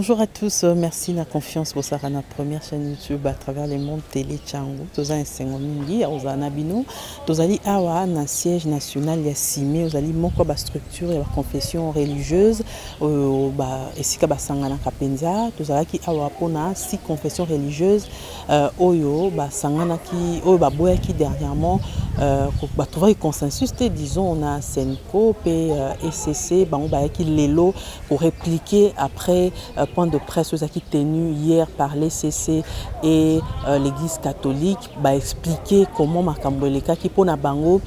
Bonjour à tous, merci de la confiance pour Sarah, notre première chaîne YouTube à travers le monde télé Tchango. Toza ensengo mingi, ozana bino, tozali awa na siège national ya Simé, ozali moko ba structure ya confession religieuse, esika basangana kapenza, tozalaki awa pona 6 confessions religieuses oyo basangana ki oyo baboyaki dernièrement ba trouver consensus te disons on a Senko pe ECC bango bayaki lelo pour répliquer après point de presse qui tenu hier par l'ECC et l'église catholique va expliquer comment Makamboleka qui pona bango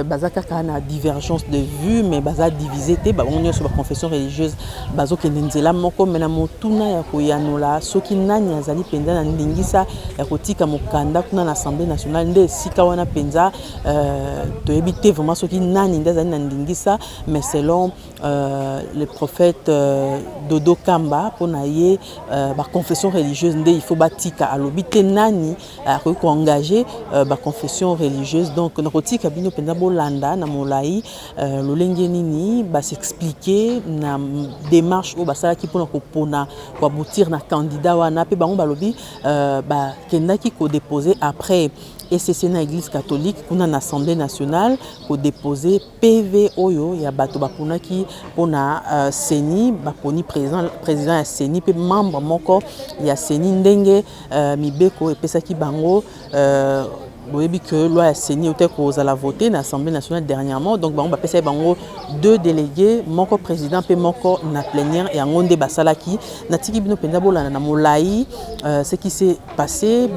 bazaka kana divergence de vue mais baza divisé te ba on sur la confession religieuse bazo kendenzela moko mena motuna ya koyanola soki nani azali penza na ndingisa ya kotika mokanda kuna na assemblée nationale nde sika wana penza toyebi te vraiment soki nani ndazali na ndingisa mais selon le prophète Dodo Kamba pour naie ba confession religieuse nde il faut batika alobi te nani ko engager ba confession religieuse donc na kotika bino penza bolanda na molai lolenge nini ba s'expliquer na démarche au basala ki pona ko pona ko aboutir na candidat wana pe bango balobi ba kendaki ko déposer après ECC na église catholique kuna na assemblée nationale ko déposer PV oyo ya bato bakuna ki pona CENI baponi président ya CENI pe membre moko ya CENI ndenge mibeko epesaki bango boyebi que loi ya CENI ote kozala voté na assemblée nationale dernièrement donc bango bapesaki bango 2 délégués moko président pe moko na plénière et yango nde basalaki natiki bino penza bolanda na molai ce qui s'est passé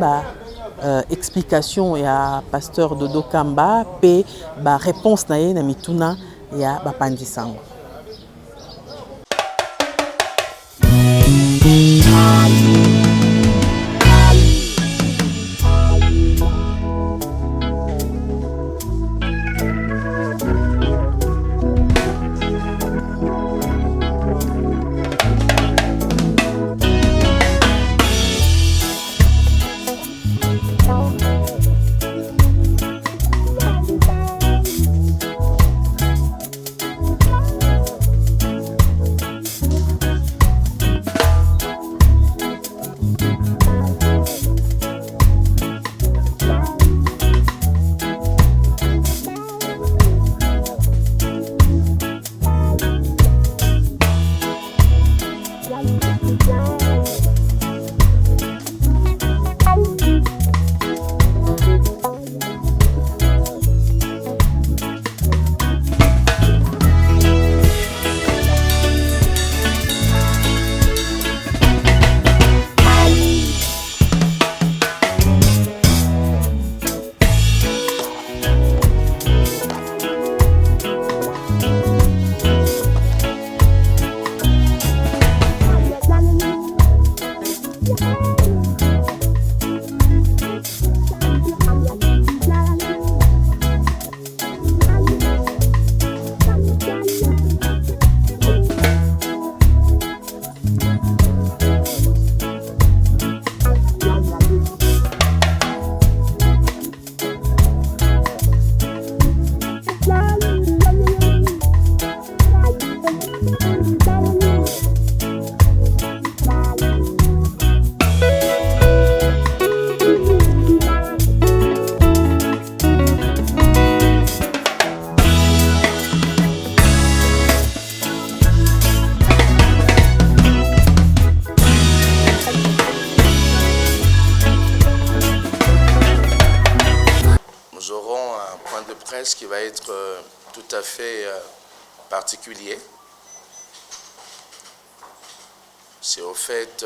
explication ya pasteur Dodo Kamba pe ba réponse na ye na mituna ya bapandi sango. Qui va être tout à fait particulier. C'est au fait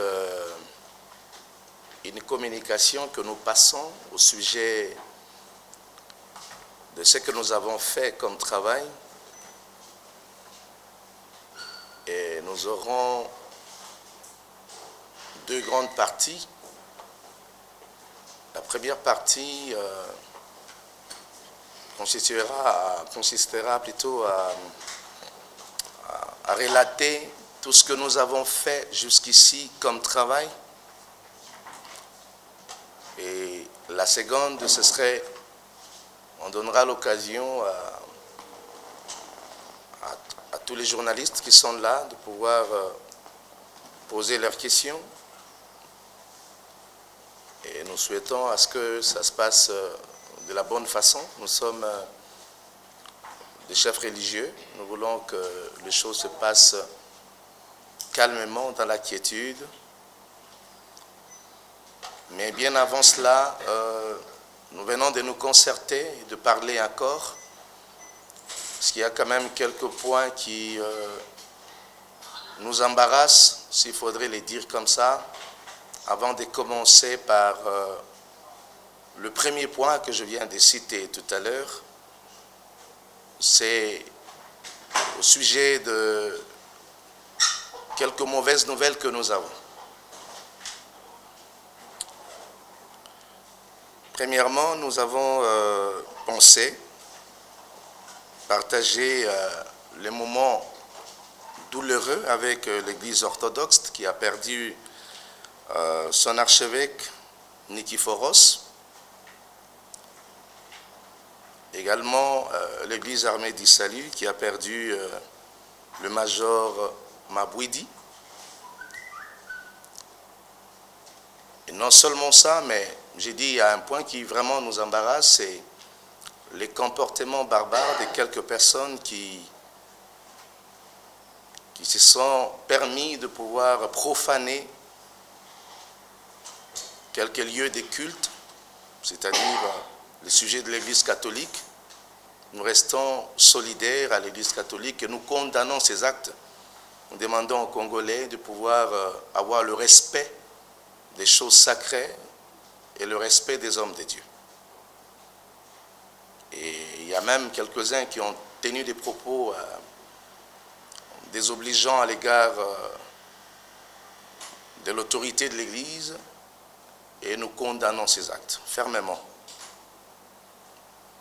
une communication que nous passons au sujet de ce que nous avons fait comme travail et nous aurons 2 grandes parties. La première partie consistera plutôt à relater tout ce que nous avons fait jusqu'ici comme travail. Et la seconde, ce serait, on donnera l'occasion à tous les journalistes qui sont là de pouvoir poser leurs questions. Et nous souhaitons à ce que ça se passe de la bonne façon. Nous sommes des chefs religieux. Nous voulons que les choses se passent calmement, dans la quiétude. Mais bien avant cela, nous venons de nous concerter et de parler encore. Parce qu'il y a quand même quelques points qui nous embarrassent, s'il faudrait les dire comme ça, avant de commencer par le premier point que je viens de citer tout à l'heure. C'est au sujet de quelques mauvaises nouvelles que nous avons. Premièrement, nous avons pensé partager les moments douloureux avec l'Église orthodoxe qui a perdu son archevêque Nikiforos. Également l'Église armée du salut qui a perdu le major Mabouidi. Et non seulement ça, mais j'ai dit il y a un point qui vraiment nous embarrasse, c'est les comportements barbares de quelques personnes qui se sont permis de pouvoir profaner quelques lieux de culte, c'est-à-dire le sujet de l'Église catholique. Nous restons solidaires à l'Église catholique et nous condamnons ces actes. Nous demandons aux Congolais de pouvoir avoir le respect des choses sacrées et le respect des hommes de Dieu. Et il y a même quelques-uns qui ont tenu des propos désobligeants à l'égard de l'autorité de l'Église, et nous condamnons ces actes fermement.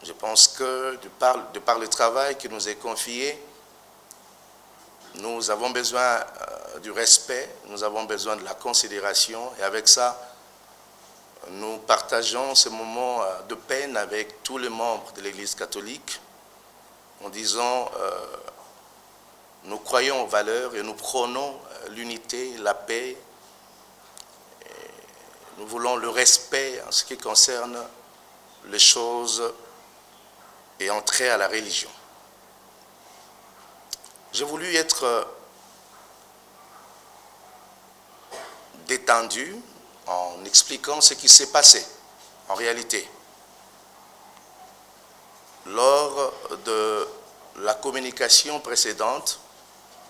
Je pense que de par le travail qui nous est confié, nous avons besoin du respect, nous avons besoin de la considération, et avec ça, nous partageons ce moment de peine avec tous les membres de l'Église catholique en disant nous croyons aux valeurs et nous prônons l'unité, la paix. Et nous voulons le respect en ce qui concerne les choses et entrer à la religion. J'ai voulu être détendu en expliquant ce qui s'est passé en réalité. Lors de la communication précédente,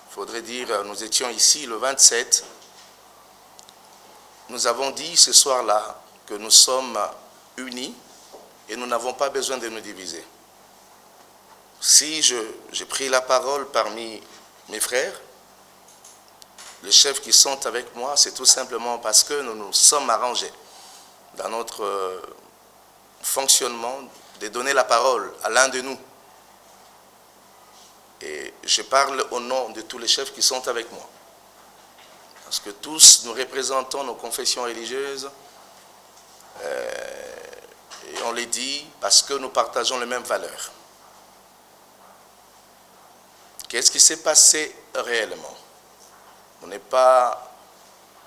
il faudrait dire, nous étions ici le 27, nous avons dit ce soir-là que nous sommes unis et nous n'avons pas besoin de nous diviser. Si j'ai pris la parole parmi mes frères, les chefs qui sont avec moi, c'est tout simplement parce que nous nous sommes arrangés dans notre fonctionnement de donner la parole à l'un de nous. Et je parle au nom de tous les chefs qui sont avec moi. Parce que tous nous représentons nos confessions religieuses et on les dit parce que nous partageons les mêmes valeurs. Qu'est-ce qui s'est passé réellement? On n'est pas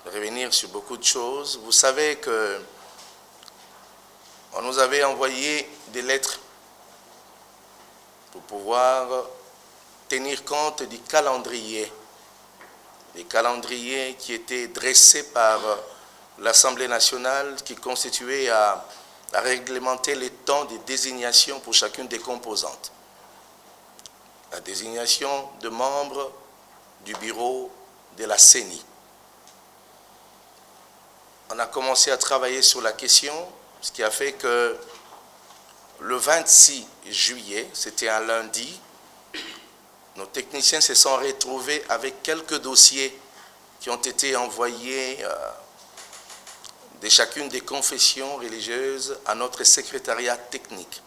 revenir sur beaucoup de choses. Vous savez que on nous avait envoyé des lettres pour pouvoir tenir compte du calendrier. Les calendriers qui étaient dressés par l'Assemblée nationale qui constituaient à réglementer les temps de désignation pour chacune des composantes. La désignation de membres du bureau de la CENI. On a commencé à travailler sur la question, ce qui a fait que le 26 juillet, c'était un lundi, nos techniciens se sont retrouvés avec quelques dossiers qui ont été envoyés de chacune des confessions religieuses à notre secrétariat technique.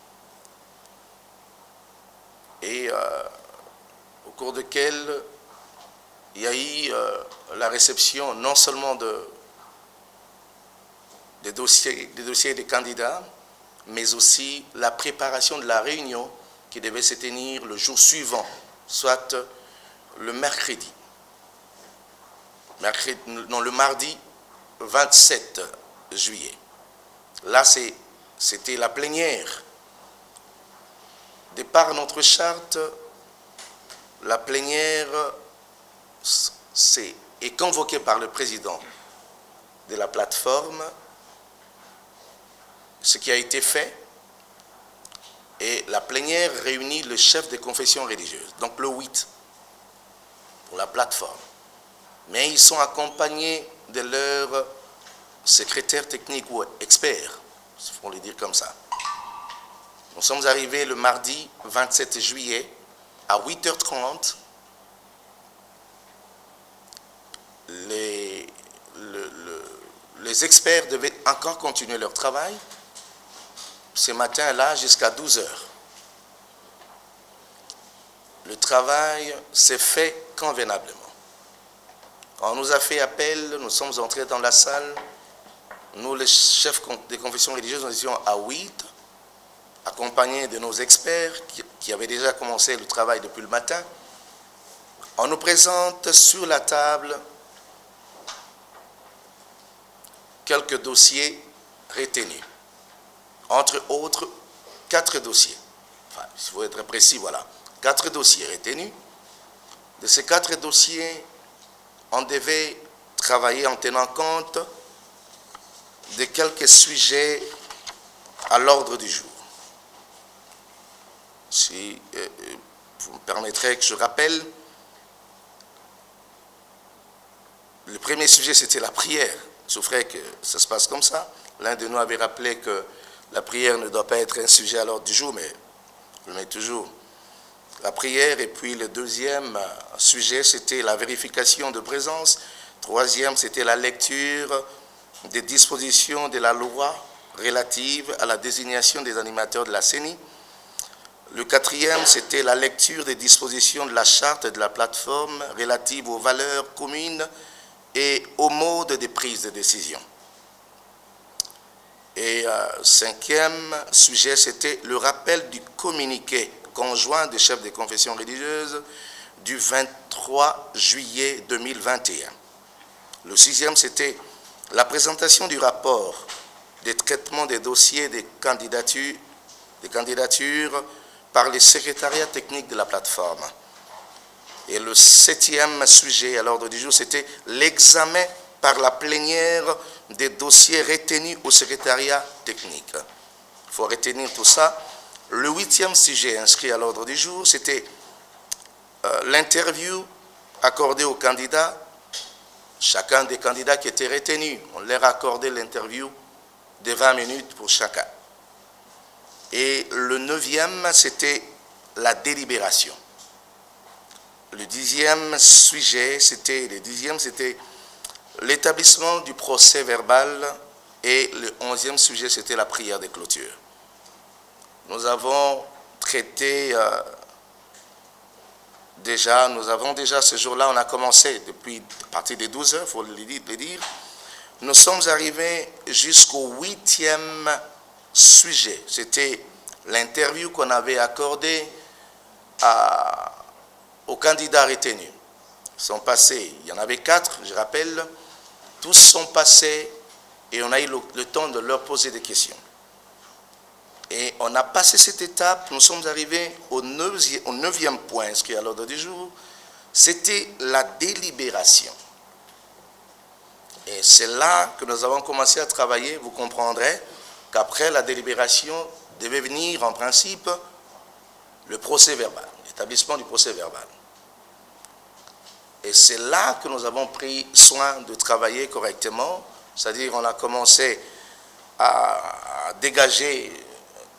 Et au cours duquel il y a eu la réception non seulement des dossiers des candidats, mais aussi la préparation de la réunion qui devait se tenir le jour suivant, soit le mercredi. le mardi 27 juillet. Là, c'était la plénière. De par notre charte, la plénière est convoquée par le président de la plateforme, ce qui a été fait, et la plénière réunit le chef des confessions religieuses, donc le 8, pour la plateforme. Mais ils sont accompagnés de leur secrétaire technique ou expert, il faut le dire comme ça. Nous sommes arrivés le mardi 27 juillet à 8h30. Les experts devaient encore continuer leur travail ce matin-là jusqu'à 12h. Le travail s'est fait convenablement. Quand on nous a fait appel, nous sommes entrés dans la salle. Nous, les chefs des confessions religieuses, nous étions à 8, accompagnés de nos experts qui avaient déjà commencé le travail depuis le matin. On nous présente sur la table quelques dossiers retenus. Entre autres, 4 dossiers. Enfin, il faut être précis, voilà. 4 dossiers retenus. De ces 4 dossiers, on devait travailler en tenant compte de quelques sujets à l'ordre du jour. Si vous me permettrez que je rappelle, le premier sujet, c'était la prière. Il souffrait que ça se passe comme ça. L'un de nous avait rappelé que la prière ne doit pas être un sujet à l'ordre du jour, mais je le mets toujours. La prière, et puis le deuxième sujet, c'était la vérification de présence. Troisième, c'était la lecture des dispositions de la loi relative à la désignation des animateurs de la CENI. Le quatrième, c'était la lecture des dispositions de la charte de la plateforme relative aux valeurs communes et au mode de prise de décision. Et cinquième sujet, c'était le rappel du communiqué conjoint des chefs des confessions religieuses du 23 juillet 2021. Le sixième, c'était la présentation du rapport des traitements des dossiers des candidatures par les secrétariats techniques de la plateforme. Et le septième sujet à l'ordre du jour, c'était l'examen par la plénière des dossiers retenus au secrétariat technique. Il faut retenir tout ça. Le huitième sujet inscrit à l'ordre du jour, c'était l'interview accordée aux candidats. Chacun des candidats qui étaient retenus, on leur a accordé l'interview de 20 minutes pour chacun. Et le neuvième, c'était la délibération. Le dixième sujet, c'était l'établissement du procès verbal, et le 11e sujet, c'était la prière de clôture. Nous avons traité nous avons déjà ce jour-là, on a commencé depuis à partir des 12h, il faut le dire. Nous sommes arrivés jusqu'au 8e sujet. C'était l'interview qu'on avait accordée aux candidats retenus. Ils sont passés, il y en avait 4, je rappelle. Tous sont passés et on a eu le temps de leur poser des questions. Et on a passé cette étape, nous sommes arrivés au 9e point inscrit à l'ordre du jour, c'était la délibération. Et c'est là que nous avons commencé à travailler. Vous comprendrez qu'après la délibération devait venir en principe le procès verbal, l'établissement du procès verbal. Et c'est là que nous avons pris soin de travailler correctement, c'est-à-dire on a commencé à dégager,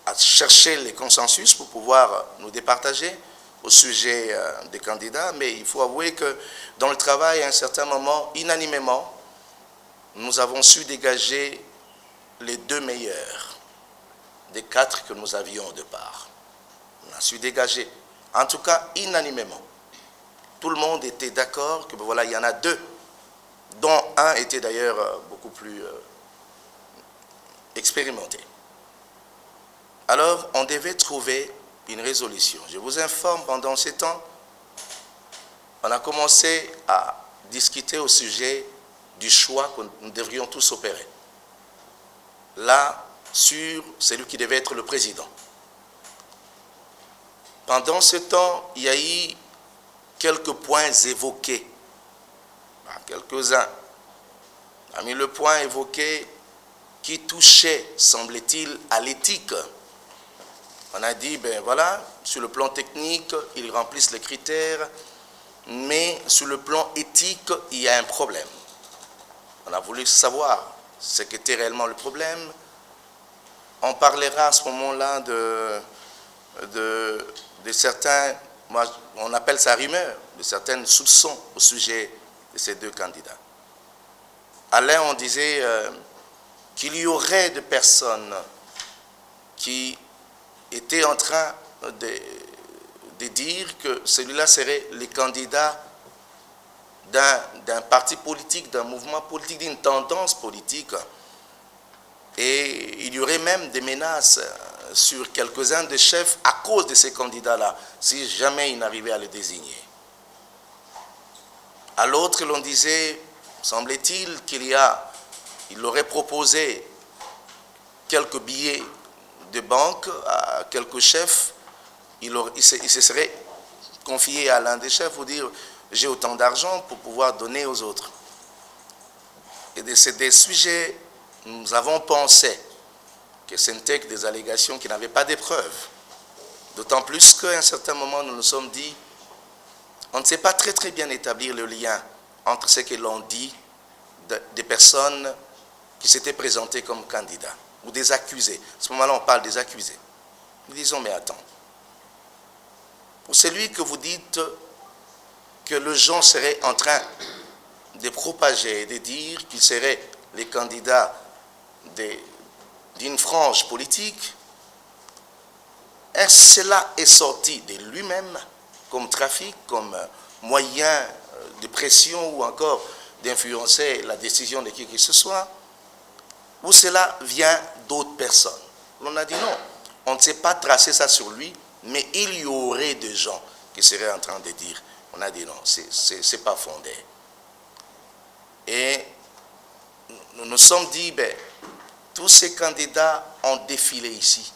à chercher les consensus pour pouvoir nous départager au sujet des candidats, mais il faut avouer que dans le travail, à un certain moment, unanimement, nous avons su dégager les 2 meilleurs des 4 que nous avions au départ. On a su dégager, en tout cas unanimement. Tout le monde était d'accord que voilà, il y en a 2, dont un était d'ailleurs beaucoup plus expérimenté. Alors, on devait trouver une résolution. Je vous informe, pendant ces temps, on a commencé à discuter au sujet du choix que nous devrions tous opérer. Là, sur celui qui devait être le président. Pendant ce temps, il y a eu quelques points évoqués, quelques-uns. On a mis le point évoqué qui touchait, semble-t-il, à l'éthique. On a dit, ben voilà, sur le plan technique, ils remplissent les critères, mais sur le plan éthique, il y a un problème. On a voulu savoir ce qu'était réellement le problème. On parlera à ce moment-là de certains, moi, on appelle ça rumeur, de certains soupçons au sujet de ces deux candidats. Alain, on disait qu'il y aurait des personnes qui étaient en train de dire que celui-là serait le candidat d'un parti politique, d'un mouvement politique, d'une tendance politique. Et il y aurait même des menaces sur quelques-uns des chefs à cause de ces candidats-là, si jamais ils n'arrivaient à les désigner. À l'autre, l'on disait, semble-t-il, qu'il aurait proposé quelques billets de banque à quelques chefs. Il se serait confié à l'un des chefs pour dire « j'ai autant d'argent pour pouvoir donner aux autres ». Et c'est des sujets, nous avons pensé que c'était des allégations qui n'avaient pas de preuves. D'autant plus qu'à un certain moment, nous nous sommes dit, on ne sait pas très bien établir le lien entre ce que l'on dit des personnes qui s'étaient présentées comme candidats ou des accusés. À ce moment-là, on parle des accusés. Nous disons, mais attends, pour celui que vous dites que le gens serait en train de propager, de dire qu'ils seraient les candidats d'une frange politique, est-ce que cela est sorti de lui-même comme trafic, comme moyen de pression ou encore d'influencer la décision de qui que ce soit, ou cela vient d'autres personnes? On a dit non, on ne sait pas tracer ça sur lui, mais il y aurait des gens qui seraient en train de dire. On a dit non, c'est pas fondé. Et nous nous sommes dit, ben, tous ces candidats ont défilé ici.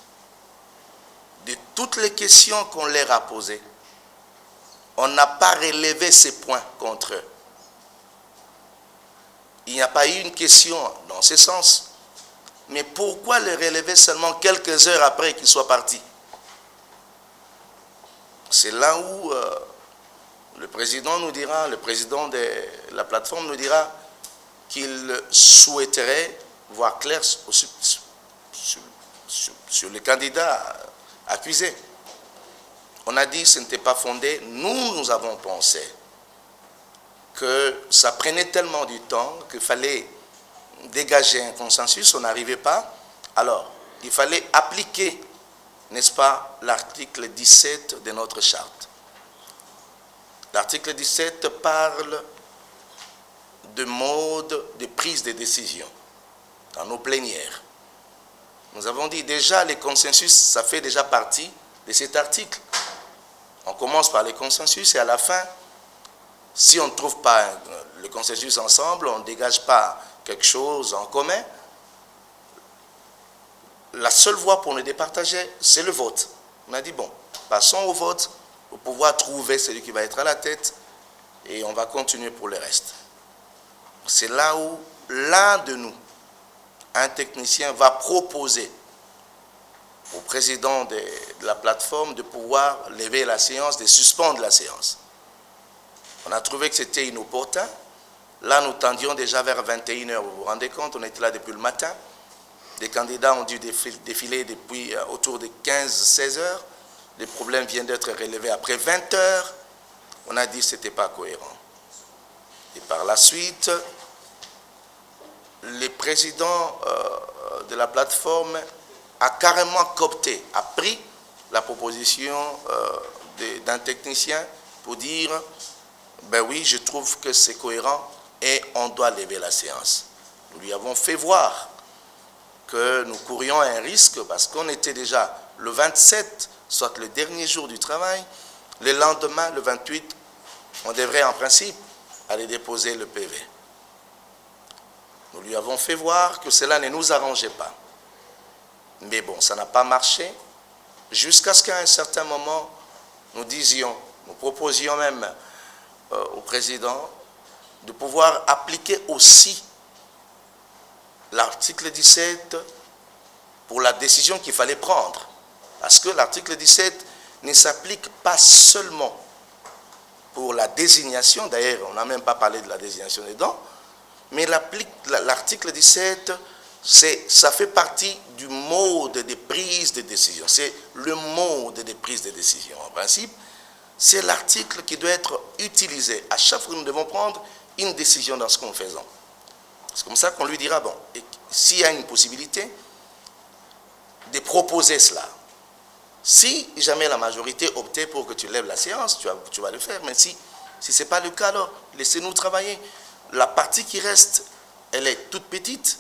De toutes les questions qu'on leur a posées, on n'a pas relevé ces points contre eux. Il n'y a pas eu une question dans ce sens. Mais pourquoi les relever seulement quelques heures après qu'ils soient partis? C'est là où le président nous dira, le président de la plateforme nous dira qu'il souhaiterait voir clair sur les candidats accusés. On a dit que ce n'était pas fondé. Nous avons pensé que ça prenait tellement du temps qu'il fallait dégager un consensus, on n'arrivait pas. Alors, il fallait appliquer, n'est-ce pas, l'article 17 de notre charte. L'article 17 parle de mode de prise de décision dans nos plénières. Nous avons dit déjà les consensus, ça fait déjà partie de cet article. On commence par les consensus et à la fin, si on ne trouve pas le consensus ensemble, on ne dégage pas quelque chose en commun, la seule voie pour le départager, c'est le vote. On a dit, bon, passons au vote pour pouvoir trouver celui qui va être à la tête et on va continuer pour le reste. C'est là où l'un de nous, un technicien, va proposer au président de la plateforme de pouvoir lever la séance, de suspendre la séance. On a trouvé que c'était inopportun. Là, nous tendions déjà vers 21h, vous vous rendez compte, on était là depuis le matin. Les candidats ont dû défiler depuis autour de 15-16 heures. Les problèmes viennent d'être relevés après 20 heures. On a dit que ce n'était pas cohérent. Et par la suite, le président de la plateforme a carrément coopté, a pris la proposition d'un technicien pour dire ben oui, je trouve que c'est cohérent et on doit lever la séance. Nous lui avons fait voir que nous courions un risque parce qu'on était déjà le 27, soit le dernier jour du travail. Le lendemain, le 28, on devrait en principe aller déposer le PV. Nous lui avons fait voir que cela ne nous arrangeait pas. Mais bon, ça n'a pas marché, jusqu'à ce qu'à un certain moment, nous proposions même au président de pouvoir appliquer aussi l'article 17 pour la décision qu'il fallait prendre. Parce que l'article 17 ne s'applique pas seulement pour la désignation, d'ailleurs on n'a même pas parlé de la désignation dedans, mais l'article 17, ça fait partie du mode de prise de décision. C'est le mode de prise de décision. En principe, c'est l'article qui doit être utilisé à chaque fois que nous devons prendre une décision dans ce qu'on fait. C'est comme ça qu'on lui dira, bon, s'il y a une possibilité de proposer cela, si jamais la majorité optait pour que tu lèves la séance, tu vas le faire, mais si ce n'est pas le cas, alors laissez-nous travailler. La partie qui reste, elle est toute petite,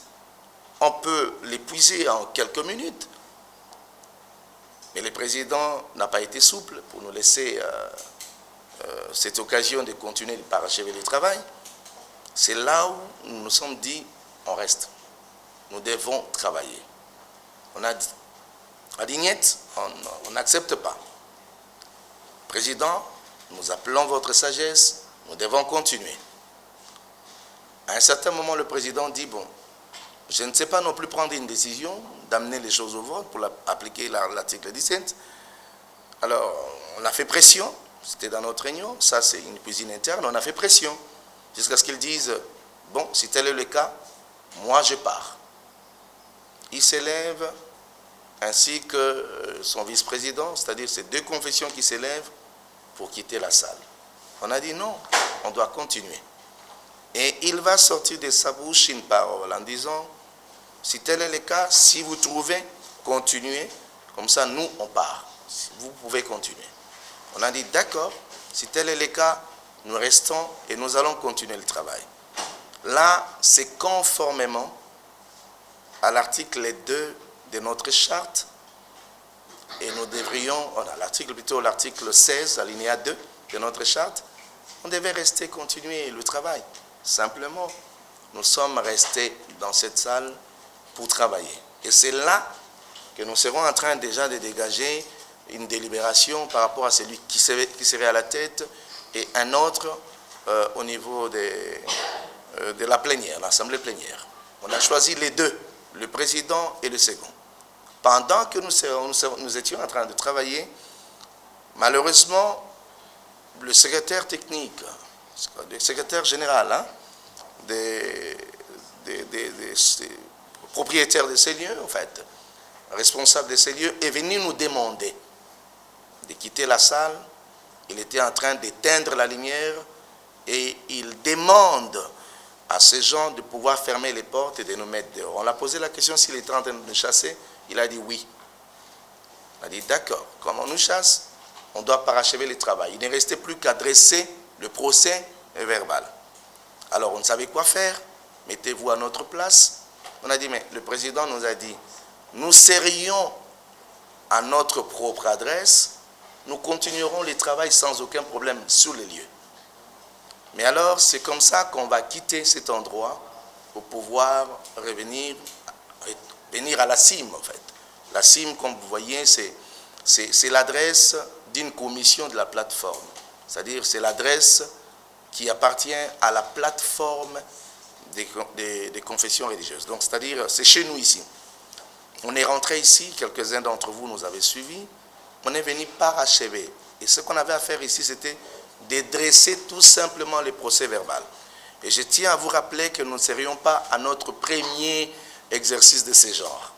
on peut l'épuiser en quelques minutes, mais le président n'a pas été souple pour nous laisser cette occasion de continuer de parachever le travail. C'est là où nous nous sommes dit, on reste. Nous devons travailler. On a dit, à Dignette, on n'accepte pas. Président, nous appelons votre sagesse, nous devons continuer. À un certain moment, le président dit, bon, je ne sais pas non plus prendre une décision d'amener les choses au vote pour appliquer l'article 17. Alors, on a fait pression, c'était dans notre réunion, ça c'est une cuisine interne, on a fait pression, jusqu'à ce qu'ils disent, bon, si tel est le cas, moi je pars. Il s'élève, ainsi que son vice-président, c'est-à-dire ces deux confessions qui s'élèvent pour quitter la salle. On a dit non, on doit continuer. Et il va sortir de sa bouche une parole en disant, si tel est le cas, si vous trouvez, continuez, comme ça nous on part. Vous pouvez continuer. On a dit d'accord, si tel est le cas, nous restons et nous allons continuer le travail. Là, c'est conformément à l'article 2 de notre charte, et nous devrions, l'article 16, alinéa 2 de notre charte, on devait rester continuer le travail. Simplement, nous sommes restés dans cette salle pour travailler. Et c'est là que nous serons en train déjà de dégager une délibération par rapport à celui qui serait à la tête et un autre au niveau de la plénière, l'assemblée plénière. On a choisi les deux, le président et le second. Pendant que nous étions en train de travailler, malheureusement, le secrétaire technique, le secrétaire général des propriétaires de ces lieux, en fait, responsable de ces lieux, est venu nous demander de quitter la salle. Il était en train d'éteindre la lumière et il demande à ces gens de pouvoir fermer les portes et de nous mettre dehors. On l'a posé la question s'il était en train de nous chasser. Il a dit oui. On a dit d'accord, comme on nous chasse, on doit parachever le travail. Il ne restait plus qu'à dresser le procès verbal. Alors on ne savait quoi faire, mettez-vous à notre place. On a dit, mais le président nous a dit, nous serions à notre propre adresse, nous continuerons le travail sans aucun problème sur les lieux. Mais alors, c'est comme ça qu'on va quitter cet endroit pour pouvoir venir à la cime, en fait. La cime, comme vous voyez, c'est l'adresse d'une commission de la plateforme. C'est-à-dire, c'est l'adresse qui appartient à la plateforme des confessions religieuses. Donc, c'est-à-dire, c'est chez nous ici. On est rentré ici, quelques-uns d'entre vous nous avaient suivis, on est venu parachever. Et ce qu'on avait à faire ici, c'était de dresser tout simplement le procès verbal. Et je tiens à vous rappeler que nous ne serions pas à notre premier exercice de ce genre.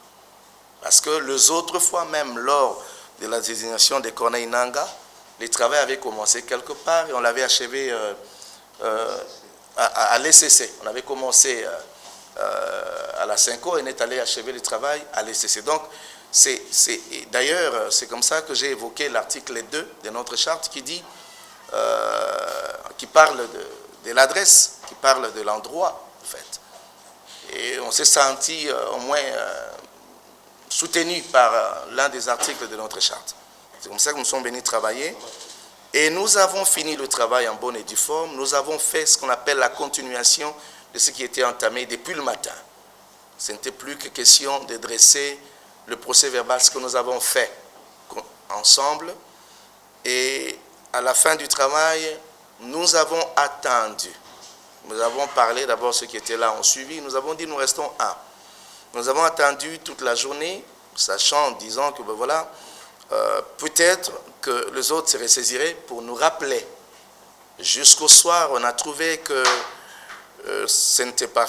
Parce que les autres fois, même lors de la désignation de Corneille Nangaa, les travaux avaient commencé quelque part et on l'avait achevé à l'ECC. On avait commencé à la 5O et on est allé achever le travail à l'ECC. Donc, d'ailleurs, c'est comme ça que j'ai évoqué l'article 2 de notre charte qui dit, qui parle de l'adresse, qui parle de l'endroit, en fait. Et on s'est senti au moins soutenu par l'un des articles de notre charte. C'est comme ça que nous sommes venus travailler. Et nous avons fini le travail en bonne et due forme. Nous avons fait ce qu'on appelle la continuation de ce qui était entamé depuis le matin. Ce n'était plus que question de dresser le procès verbal, ce que nous avons fait ensemble. Et à la fin du travail, nous avons attendu. Nous avons parlé, d'abord ceux qui étaient là ont suivi. Nous avons dit nous restons un. Nous avons attendu toute la journée, sachant, disant que ben voilà, peut-être que les autres se ressaisiraient pour nous rappeler. Jusqu'au soir, on a trouvé que ce n'était pas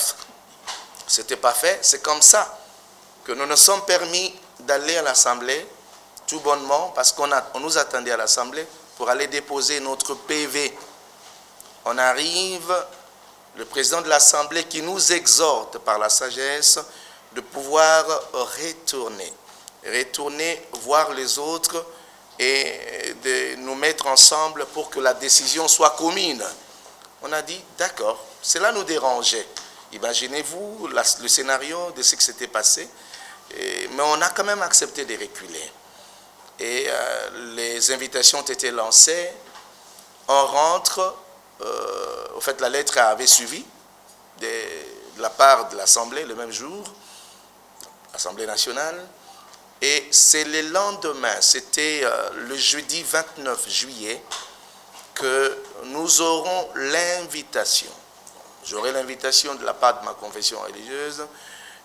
fait. C'est comme ça que nous nous sommes permis d'aller à l'Assemblée tout bonnement, parce qu'on nous attendait à l'Assemblée pour aller déposer notre PV. On arrive, le président de l'Assemblée qui nous exhorte par la sagesse de pouvoir retourner voir les autres et de nous mettre ensemble pour que la décision soit commune. On a dit, d'accord, cela nous dérangeait. Imaginez-vous le scénario de ce qui s'était passé, mais on a quand même accepté de reculer. Et les invitations ont été lancées. On rentre, en fait la lettre avait suivi de la part de l'Assemblée le même jour, l'Assemblée nationale, et c'est le lendemain, c'était le jeudi 29 juillet, que nous aurons l'invitation. J'aurai l'invitation de la part de ma confession religieuse,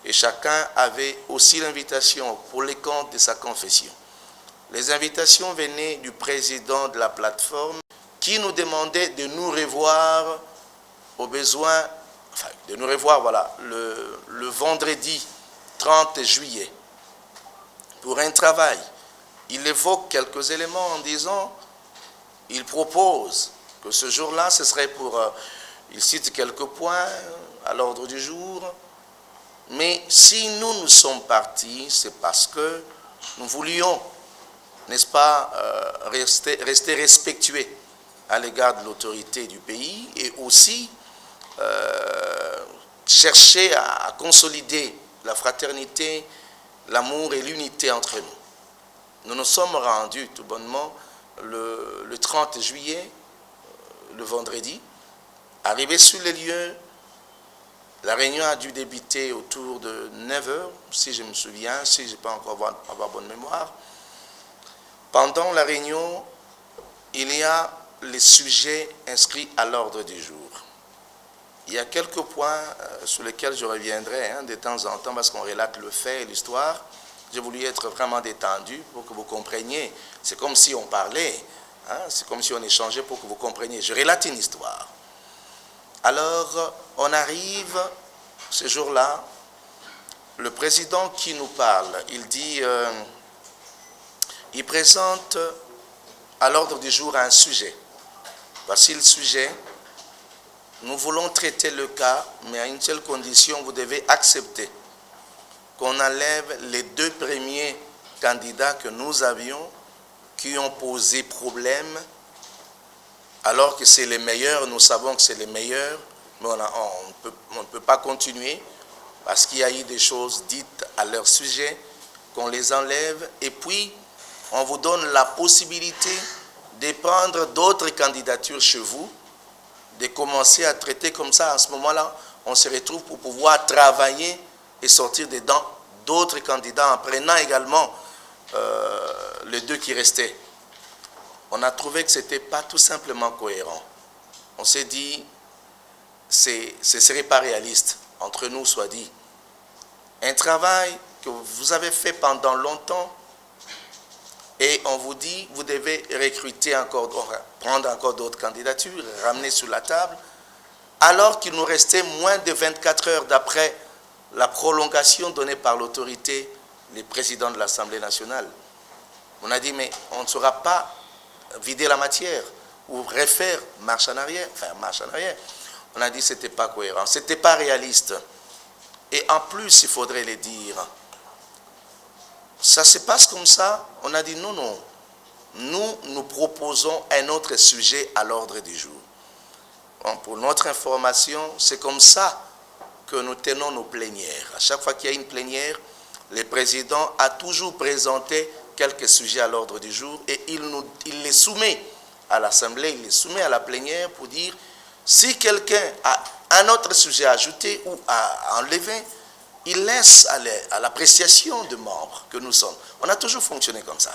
et chacun avait aussi l'invitation pour les comptes de sa confession. Les invitations venaient du président de la plateforme qui nous demandait de nous revoir au besoin, enfin de nous revoir voilà, le vendredi 30 juillet pour un travail. Il évoque quelques éléments en disant, il propose que ce jour-là, ce serait pour, il cite quelques points à l'ordre du jour, mais si nous sommes partis, c'est parce que nous voulions, n'est-ce pas, rester respectueux à l'égard de l'autorité du pays et aussi chercher à consolider la fraternité, l'amour et l'unité entre nous. Nous nous sommes rendus tout bonnement le 30 juillet, le vendredi. Arrivés sur les lieux, la réunion a dû débuter autour de 9 h, si je me souviens, si je ne peux pas encore avoir bonne mémoire. Pendant la réunion, il y a les sujets inscrits à l'ordre du jour. Il y a quelques points sur lesquels je reviendrai de temps en temps parce qu'on relate le fait et l'histoire. J'ai voulu être vraiment détendu pour que vous compreniez. C'est comme si on parlait, c'est comme si on échangeait pour que vous compreniez. Je relate une histoire. Alors, on arrive ce jour-là, le président qui nous parle, il dit, il présente à l'ordre du jour un sujet. Voici le sujet. Nous voulons traiter le cas, mais à une seule condition, vous devez accepter qu'on enlève les 2 premiers candidats que nous avions qui ont posé problème, alors que c'est les meilleurs, nous savons que c'est les meilleurs, mais on ne peut pas continuer parce qu'il y a eu des choses dites à leur sujet, qu'on les enlève, et puis on vous donne la possibilité de prendre d'autres candidatures chez vous, de commencer à traiter comme ça. À ce moment-là, on se retrouve pour pouvoir travailler et sortir dedans d'autres candidats en prenant également les 2 qui restaient. On a trouvé que ce n'était pas tout simplement cohérent. On s'est dit, ce ne serait pas réaliste, entre nous soit dit. Un travail que vous avez fait pendant longtemps, et on vous dit, vous devez recruter encore, prendre encore d'autres candidatures, ramener sur la table, alors qu'il nous restait moins de 24 heures d'après la prolongation donnée par l'autorité, les présidents de l'Assemblée nationale. On a dit, mais on ne saura pas vider la matière ou refaire marche en arrière. On a dit que ce n'était pas cohérent, ce n'était pas réaliste. Et en plus, il faudrait le dire, ça se passe comme ça. On a dit non, nous proposons un autre sujet à l'ordre du jour. Bon, pour notre information, c'est comme ça que nous tenons nos plénières. À chaque fois qu'il y a une plénière, le président a toujours présenté quelques sujets à l'ordre du jour et il les soumet à l'Assemblée, il les soumet à la plénière pour dire si quelqu'un a un autre sujet à ajouter ou à enlever, il laisse à l'appréciation des membres que nous sommes. On a toujours fonctionné comme ça.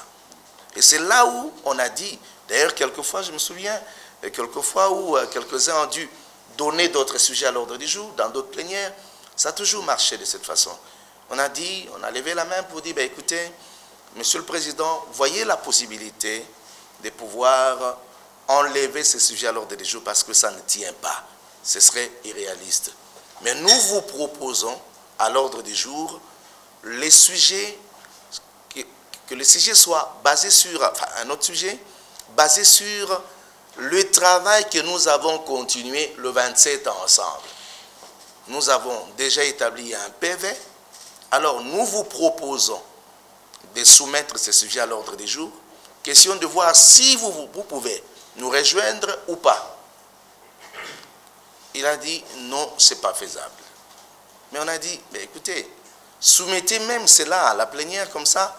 Et c'est là où on a dit, d'ailleurs quelquefois, je me souviens, quelquefois où quelques-uns ont dû donner d'autres sujets à l'ordre du jour, dans d'autres plénières, ça a toujours marché de cette façon. On a dit, on a levé la main pour dire, ben, écoutez, Monsieur le Président, voyez la possibilité de pouvoir enlever ces sujets à l'ordre du jour parce que ça ne tient pas. Ce serait irréaliste. Mais nous vous proposons à l'ordre du jour les sujets, que le sujet soit basé sur, enfin un autre sujet, basé sur le travail que nous avons continué le 27 ensemble. Nous avons déjà établi un PV, alors nous vous proposons de soumettre ces sujets à l'ordre du jour. Question de voir si vous pouvez nous rejoindre ou pas. Il a dit non, ce n'est pas faisable. Mais on a dit, mais écoutez, soumettez même cela à la plénière, comme ça,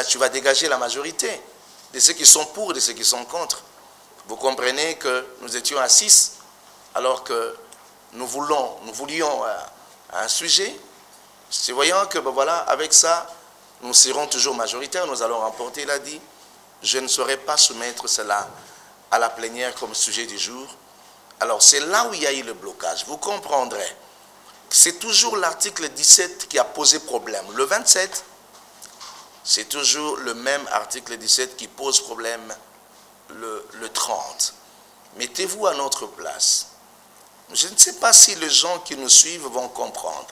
tu vas dégager la majorité de ceux qui sont pour, de ceux qui sont contre. Vous comprenez que nous étions à 6, alors que nous voulions un sujet. C'est voyant que, ben voilà, avec ça, nous serons toujours majoritaires, nous allons remporter. Il a dit, je ne saurais pas soumettre cela à la plénière comme sujet du jour. Alors, c'est là où il y a eu le blocage. Vous comprendrez. C'est toujours l'article 17 qui a posé problème. Le 27, c'est toujours le même article 17 qui pose problème le 30. Mettez-vous à notre place. Je ne sais pas si les gens qui nous suivent vont comprendre.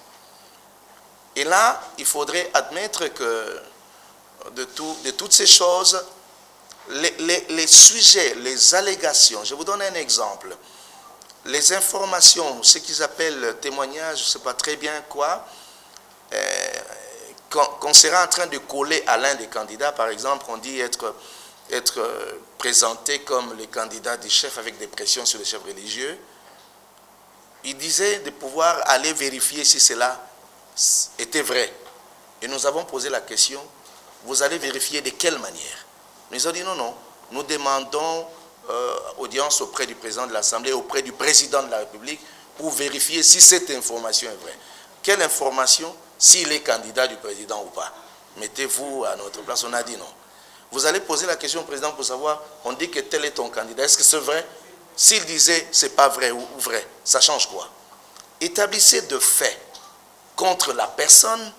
Et là, il faudrait admettre que de toutes ces choses, les sujets, les allégations, je vous donne un exemple. Les informations, ce qu'ils appellent témoignages, je ne sais pas très bien quoi, qu'on sera en train de coller à l'un des candidats, par exemple, on dit être présenté comme le candidat du chef avec des pressions sur les chefs religieux. Il disait de pouvoir aller vérifier si cela était vrai. Et nous avons posé la question, vous allez vérifier de quelle manière? Nous avons dit non, non, nous demandons audience auprès du président de l'Assemblée, auprès du président de la République, pour vérifier si cette information est vraie. Quelle information? S'il est candidat du président ou pas. Mettez-vous à notre place. On a dit non. Vous allez poser la question au président pour savoir, on dit que tel est ton candidat. Est-ce que c'est vrai? S'il disait c'est pas vrai ou vrai, ça change quoi? Établissez de faits contre la personne,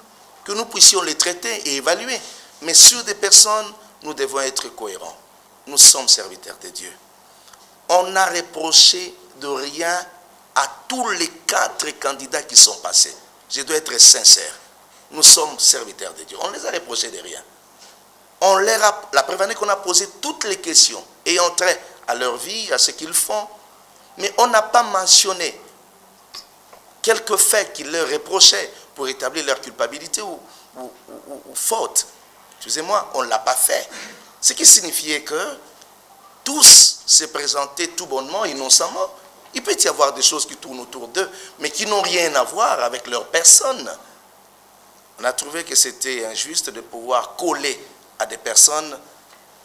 que nous puissions les traiter et évaluer. Mais sur des personnes, nous devons être cohérents. Nous sommes serviteurs de Dieu. On n'a reproché de rien à tous les 4 candidats qui sont passés. Je dois être sincère. Nous sommes serviteurs de Dieu. On les a reprochés de rien. La preuve année qu'on a posé toutes les questions ayant trait à leur vie, à ce qu'ils font, mais on n'a pas mentionné quelques faits qu'ils leur reprochaient pour établir leur culpabilité ou faute. Excusez-moi, on ne l'a pas fait. Ce qui signifiait que tous se présentaient tout bonnement, innocemment. Il peut y avoir des choses qui tournent autour d'eux, mais qui n'ont rien à voir avec leur personne. On a trouvé que c'était injuste de pouvoir coller à des personnes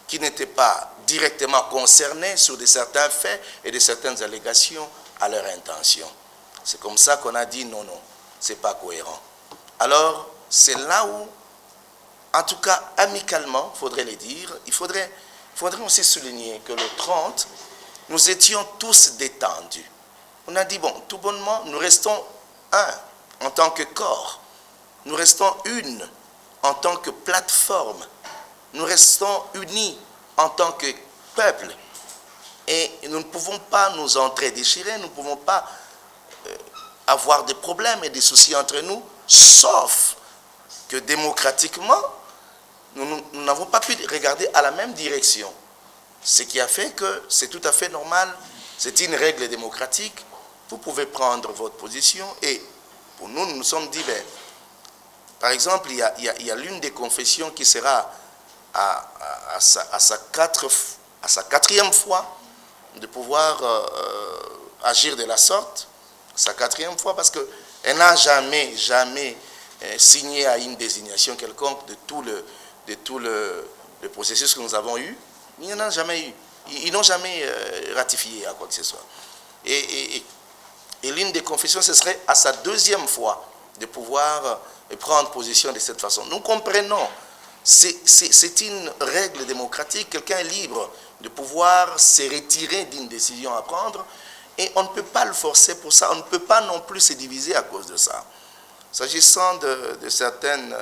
qui n'étaient pas directement concernées sur certains faits et de certaines allégations à leur intention. C'est comme ça qu'on a dit non, non, ce n'est pas cohérent. Alors, c'est là où, en tout cas, amicalement, il faudrait le dire, il faudrait aussi souligner que le 30, nous étions tous détendus. On a dit, bon, tout bonnement, nous restons un en tant que corps. Nous restons une en tant que plateforme. Nous restons unis en tant que peuple. Et nous ne pouvons pas nous entre-déchirer, nous ne pouvons pas avoir des problèmes et des soucis entre nous, sauf que démocratiquement, nous n'avons pas pu regarder à la même direction. Ce qui a fait que c'est tout à fait normal, c'est une règle démocratique, vous pouvez prendre votre position et pour nous, nous nous sommes dit, ben, par exemple, il y a l'une des confessions qui sera à sa 4e fois de pouvoir agir de la sorte, sa 4e fois, parce qu'elle n'a jamais signé à une désignation quelconque de tout le processus que nous avons eu. Il n'y en a jamais eu. Ils n'ont jamais ratifié à quoi que ce soit. Et l'une des confessions, ce serait à sa deuxième fois de pouvoir prendre position de cette façon. Nous comprenons, c'est une règle démocratique, quelqu'un est libre de pouvoir se retirer d'une décision à prendre et on ne peut pas le forcer pour ça, on ne peut pas non plus se diviser à cause de ça. S'agissant de certaines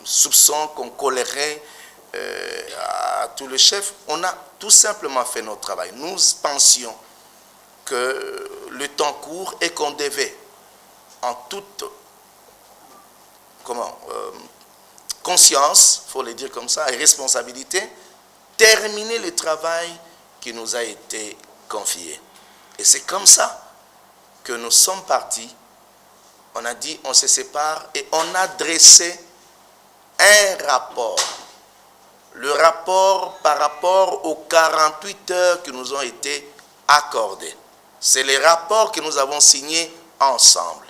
soupçons qu'on collerait à tous les chefs, on a tout simplement fait notre travail. Nous pensions que le temps court et qu'on devait, en toute conscience, il faut le dire comme ça, et responsabilité, terminer le travail qui nous a été confié. Et c'est comme ça que nous sommes partis. On a dit, on se sépare et on a dressé un rapport. Le rapport par rapport aux 48 heures qui nous ont été accordées. C'est les rapports que nous avons signés ensemble.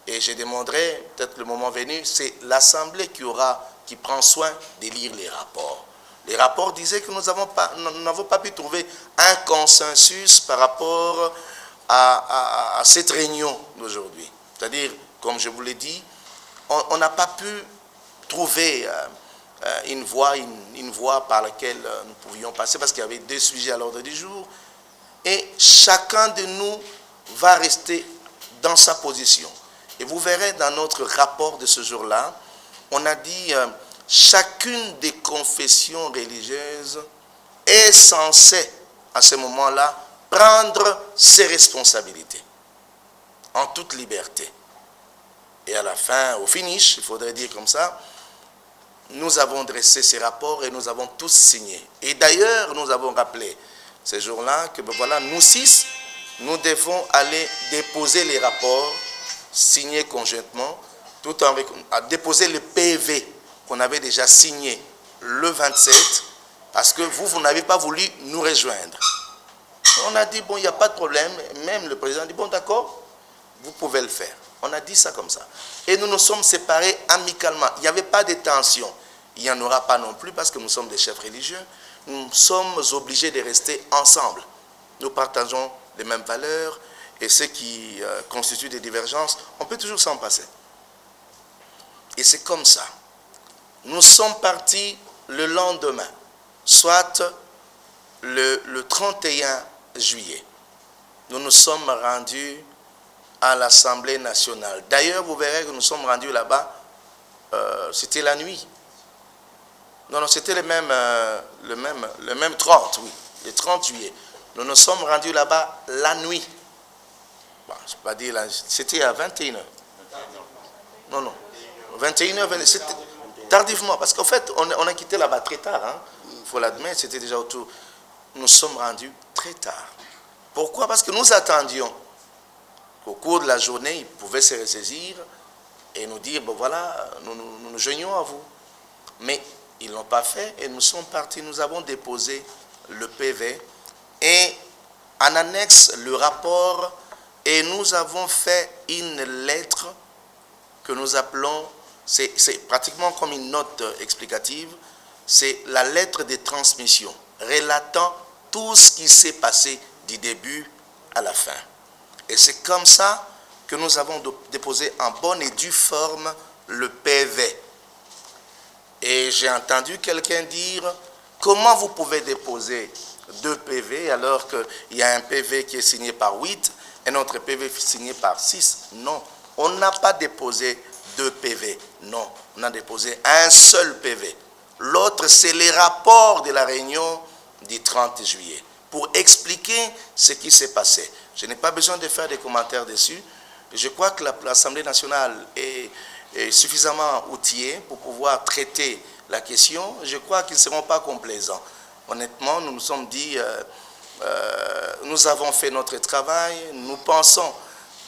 Et je demanderai, peut-être le moment venu, c'est l'Assemblée qui prend soin de lire les rapports. Les rapports disaient que nous n'avons pas pu trouver un consensus par rapport à cette réunion d'aujourd'hui. C'est-à-dire, comme je vous l'ai dit, on n'a pas pu trouver une voie par laquelle nous pouvions passer parce qu'il y avait 2 sujets à l'ordre du jour. Et chacun de nous va rester dans sa position. Et vous verrez dans notre rapport de ce jour-là, on a dit chacune des confessions religieuses est censée, à ce moment-là, prendre ses responsabilités en toute liberté. Et à la fin, au finish, il faudrait dire comme ça, nous avons dressé ces rapports et nous avons tous signé. Et d'ailleurs, nous avons rappelé ces jours-là que voilà, nous 6, nous devons aller déposer les rapports signés conjointement, tout en déposer le PV qu'on avait déjà signé le 27, parce que vous n'avez pas voulu nous rejoindre. On a dit, bon, il n'y a pas de problème. Même le président dit, bon, d'accord, vous pouvez le faire. On a dit ça comme ça. Et nous nous sommes séparés amicalement. Il n'y avait pas de tension. Il n'y en aura pas non plus parce que nous sommes des chefs religieux. Nous sommes obligés de rester ensemble. Nous partageons les mêmes valeurs et ce qui constitue des divergences, on peut toujours s'en passer. Et c'est comme ça. Nous sommes partis le lendemain, soit le 31 juillet. Nous nous sommes rendus à l'Assemblée nationale. D'ailleurs, vous verrez que nous sommes rendus là-bas, c'était la nuit. Non, c'était le même 30, oui, le 30 juillet. Nous nous sommes rendus là-bas la nuit. Bon, je ne vais pas dire, c'était à 21h. Non, 21h, c'était tardivement, parce qu'en fait, on a quitté là-bas très tard. Il faut l'admettre, c'était déjà autour. Nous sommes rendus très tard. Pourquoi? Parce que nous attendions qu'au cours de la journée, ils pouvaient se ressaisir et nous dire, bon voilà, nous joignons à vous. Mais ils ne l'ont pas fait et nous sommes partis, nous avons déposé le PV et en annexe le rapport et nous avons fait une lettre que nous appelons, c'est pratiquement comme une note explicative, c'est la lettre de transmission relatant tout ce qui s'est passé du début à la fin. Et c'est comme ça que nous avons déposé en bonne et due forme le PV. Et j'ai entendu quelqu'un dire, comment vous pouvez déposer 2 PV alors qu'il y a un PV qui est signé par 8 et un autre PV signé par 6? Non, on n'a pas déposé 2 PV, non, on a déposé un seul PV. L'autre, c'est les rapports de la réunion du 30 juillet pour expliquer ce qui s'est passé. Je n'ai pas besoin de faire des commentaires dessus. Je crois que l'Assemblée nationale est suffisamment outillés pour pouvoir traiter la question. Je crois qu'ils ne seront pas complaisants. Honnêtement, nous nous sommes dit, nous avons fait notre travail, nous pensons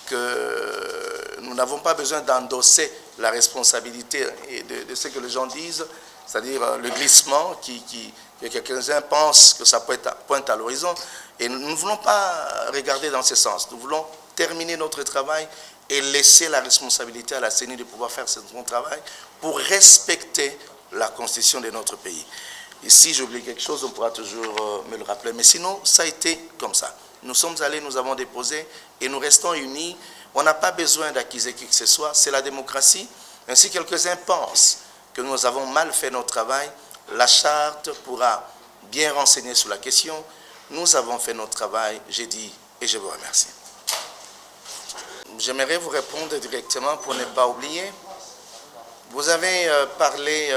que nous n'avons pas besoin d'endosser la responsabilité de ce que les gens disent, c'est-à-dire le glissement que quelques-uns pensent que ça pointe à l'horizon. Et nous ne voulons pas regarder dans ce sens. Nous voulons terminer notre travail et laisser la responsabilité à la CENI de pouvoir faire son travail pour respecter la constitution de notre pays. Et si j'oublie quelque chose, on pourra toujours me le rappeler. Mais sinon, ça a été comme ça. Nous sommes allés, nous avons déposé et nous restons unis. On n'a pas besoin d'accuser qui que ce soit. C'est la démocratie. Même si quelques-uns pensent que nous avons mal fait notre travail, la charte pourra bien renseigner sur la question. Nous avons fait notre travail, j'ai dit, et je vous remercie. J'aimerais vous répondre directement pour ne pas oublier. Vous avez parlé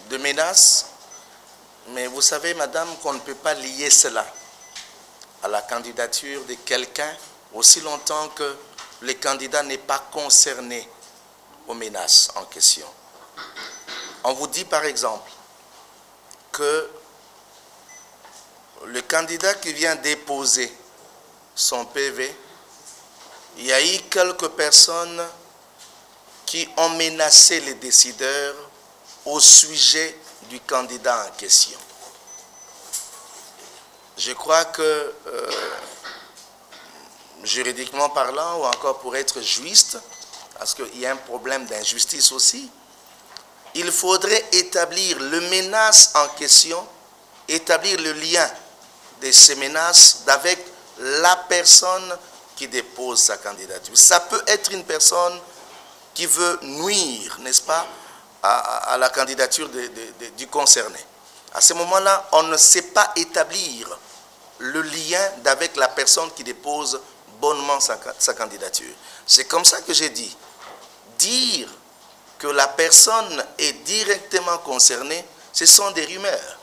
de menaces, mais vous savez, madame, qu'on ne peut pas lier cela à la candidature de quelqu'un aussi longtemps que le candidat n'est pas concerné aux menaces en question. On vous dit par exemple que le candidat qui vient déposer son PV, il y a eu quelques personnes qui ont menacé les décideurs au sujet du candidat en question. Je crois que, juridiquement parlant, ou encore pour être juste, parce qu'il y a un problème d'injustice aussi, il faudrait établir le menace en question, établir le lien de ces menaces avec la personne qui dépose sa candidature. Ça peut être une personne qui veut nuire, n'est-ce pas, à la candidature du concerné. À ce moment-là, on ne sait pas établir le lien avec la personne qui dépose bonnement sa candidature. C'est comme ça que j'ai dit. Dire que la personne est directement concernée, ce sont des rumeurs.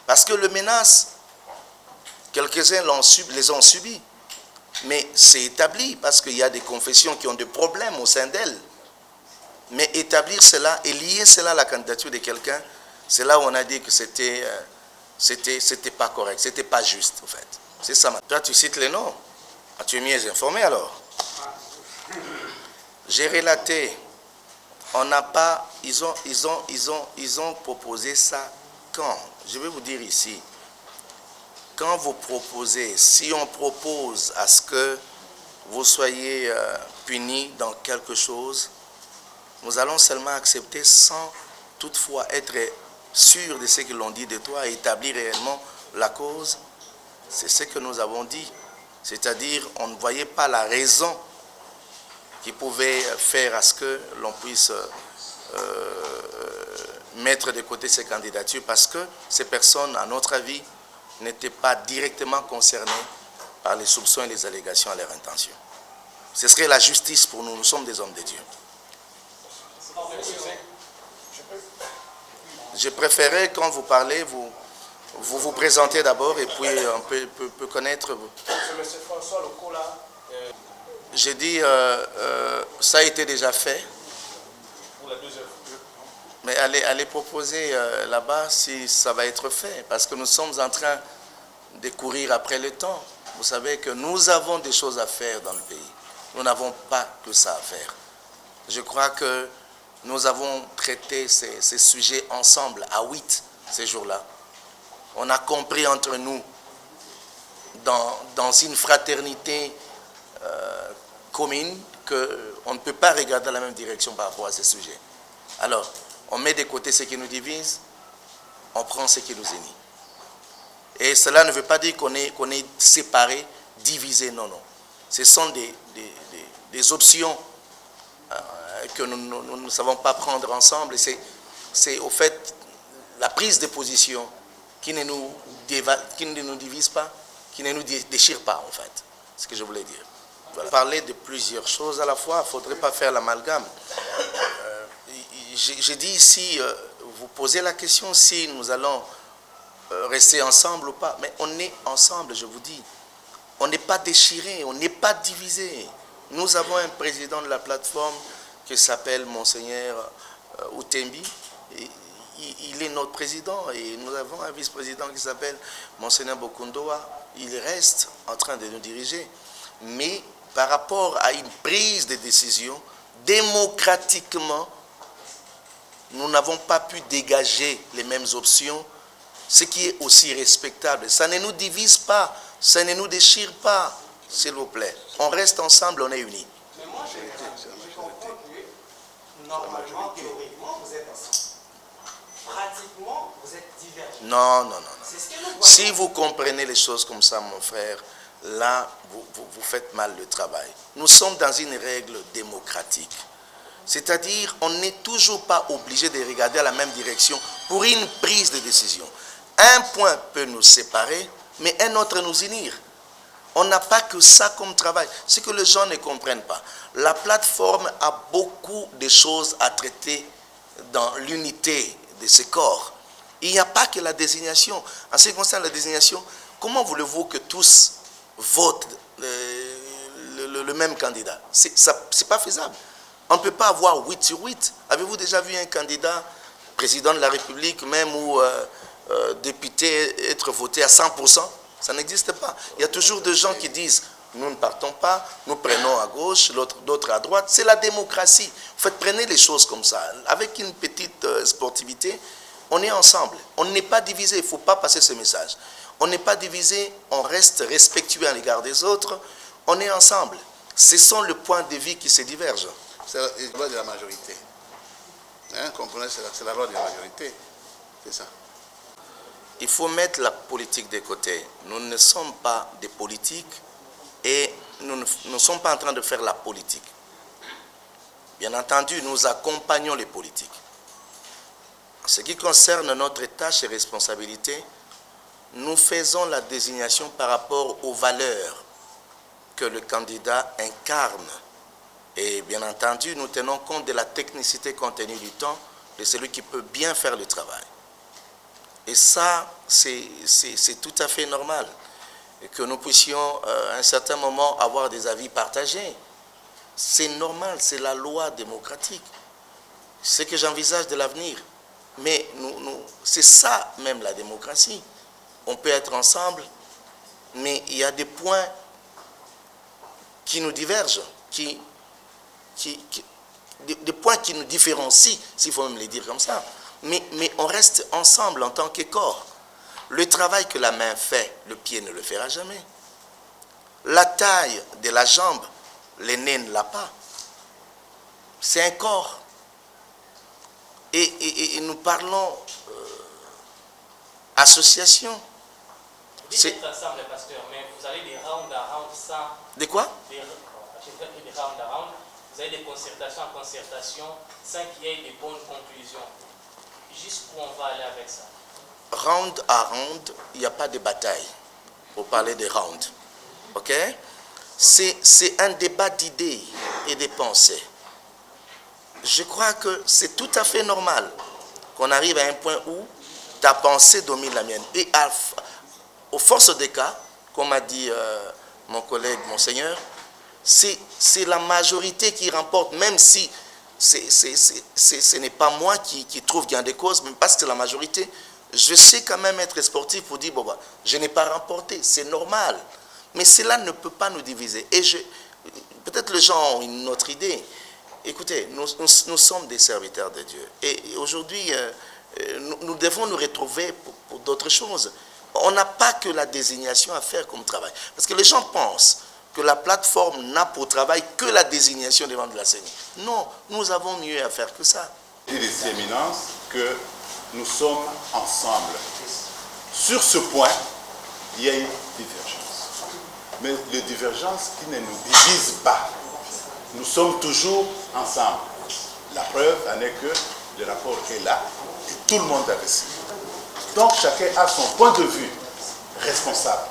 Parce que le menace, quelques-uns les ont subis. Mais c'est établi parce qu'il y a des confessions qui ont des problèmes au sein d'elles. Mais établir cela et lier cela à la candidature de quelqu'un, c'est là où on a dit que c'était pas correct, c'était pas juste en fait. C'est ça. Toi tu cites les noms. Ah, tu es mieux informé alors. J'ai relaté. On n'a pas. Ils ont proposé ça quand? Je vais vous dire ici. Quand vous proposez, si on propose à ce que vous soyez punis dans quelque chose, nous allons seulement accepter sans toutefois être sûr de ce que l'on dit de toi et établir réellement la cause. C'est ce que nous avons dit. C'est-à-dire, on ne voyait pas la raison qui pouvait faire à ce que l'on puisse mettre de côté ces candidatures parce que ces personnes, à notre avis, n'étaient pas directement concernées par les soupçons et les allégations à leur intention. Ce serait la justice pour nous, nous sommes des hommes de Dieu. Je préférais, quand vous parlez, vous présenter d'abord et puis on peut connaître. Monsieur François Lokola. J'ai dit, ça a été déjà fait. Pour la deuxième fois. Mais allez proposer là-bas si ça va être fait. Parce que nous sommes en train de courir après le temps. Vous savez que nous avons des choses à faire dans le pays. Nous n'avons pas que ça à faire. Je crois que nous avons traité ces sujets ensemble, à 8, ces jours-là. On a compris entre nous, dans une fraternité commune, qu'on ne peut pas regarder dans la même direction par rapport à ces sujets. Alors, on met de côté ce qui nous divise, on prend ce qui nous unit. Et cela ne veut pas dire qu'on est séparés, divisés, non, non. Ce sont des options que nous ne savons pas prendre ensemble. Et c'est au fait la prise de position qui ne nous divise pas, qui ne nous déchire pas, en fait. C'est ce que je voulais dire. Voilà. Parler de plusieurs choses à la fois, il ne faudrait pas faire l'amalgame. J'ai dit ici, vous posez la question si nous allons rester ensemble ou pas. Mais on est ensemble, je vous dis. On n'est pas déchirés, on n'est pas divisés. Nous avons un président de la plateforme qui s'appelle Monseigneur Outembi. Il est notre président et nous avons un vice-président qui s'appelle Monseigneur Bokundoa. Il reste en train de nous diriger. Mais par rapport à une prise de décision, démocratiquement, nous n'avons pas pu dégager les mêmes options, ce qui est aussi respectable. Ça ne nous divise pas, ça ne nous déchire pas, s'il vous plaît. On reste ensemble, on est unis. Mais moi, je comprends que normalement, théoriquement, vous êtes ensemble. pratiquement, vous êtes divergents. Non, non, non, non. C'est ce que nous voyons. Si vous comprenez les choses comme ça, mon frère, là, vous faites mal le travail. Nous sommes dans une règle démocratique. C'est-à-dire, on n'est toujours pas obligé de regarder à la même direction pour une prise de décision. Un point peut nous séparer, mais un autre nous unir. On n'a pas que ça comme travail. Ce que les gens ne comprennent pas. La plateforme a beaucoup de choses à traiter dans l'unité de ce corps. Il n'y a pas que la désignation. En ce qui concerne la désignation, comment voulez-vous que tous votent le même candidat? Ce n'est pas faisable. On ne peut pas avoir 8 sur 8. Avez-vous déjà vu un candidat, président de la République même, ou député être voté à 100%? Ça n'existe pas. Il y a toujours des gens qui disent, nous ne partons pas, nous prenons à gauche, d'autres à droite. C'est la démocratie. Vous faites, prenez les choses comme ça. Avec une petite sportivité, on est ensemble. On n'est pas divisé. Il ne faut pas passer ce message. On n'est pas divisé, on reste respectueux à l'égard des autres. On est ensemble. Ce sont les points de vue qui se divergent. C'est la loi de la majorité. Hein, comprenez, c'est la loi de la majorité. C'est ça. Il faut mettre la politique de côté. Nous ne sommes pas des politiques et nous ne sommes pas en train de faire la politique. Bien entendu, nous accompagnons les politiques. En ce qui concerne notre tâche et responsabilité, nous faisons la désignation par rapport aux valeurs que le candidat incarne. Et bien entendu, nous tenons compte de la technicité contenue du temps de celui qui peut bien faire le travail. Et ça, c'est tout à fait normal que nous puissions à un certain moment avoir des avis partagés. C'est normal, c'est la loi démocratique. C'est ce que j'envisage de l'avenir. Mais c'est ça même la démocratie. On peut être ensemble, mais il y a des points qui nous divergent, des points qui nous différencient, s'il faut même les dire comme ça. Mais on reste ensemble en tant que corps. Le travail que la main fait, le pied ne le fera jamais. La taille de la jambe, le nez ne l'a pas. C'est un corps. Et nous parlons association. Vous dites ensemble, pasteur, mais vous allez des round à round sans... De quoi? Des round à round. Vous avez des concertations en concertation sans qu'il y ait des bonnes conclusions. Jusqu'où on va aller avec ça? Round à round, il n'y a pas de bataille pour parler de round. Ok? C'est un débat d'idées et de pensées. Je crois que c'est tout à fait normal qu'on arrive à un point où ta pensée domine la mienne. Et aux forces des cas, comme a dit mon collègue, Monseigneur, c'est la majorité qui remporte, même si ce n'est pas moi qui trouve gain de cause, mais parce que c'est la majorité, je sais quand même être sportif pour dire, bon, bah, je n'ai pas remporté, c'est normal. Mais cela ne peut pas nous diviser. Et peut-être les gens ont une autre idée. Écoutez, nous sommes des serviteurs de Dieu. Et aujourd'hui, nous devons nous retrouver pour d'autres choses. On n'a pas que la désignation à faire comme travail. Parce que les gens pensent que la plateforme n'a pour travail que la désignation des membres de la CENI. Non, nous avons mieux à faire que ça. Je dis des éminences que nous sommes ensemble. Sur ce point, il y a une divergence. Mais les divergences qui ne nous divisent pas. Nous sommes toujours ensemble. La preuve en est que le rapport est là et tout le monde a reçu. Donc chacun a son point de vue responsable.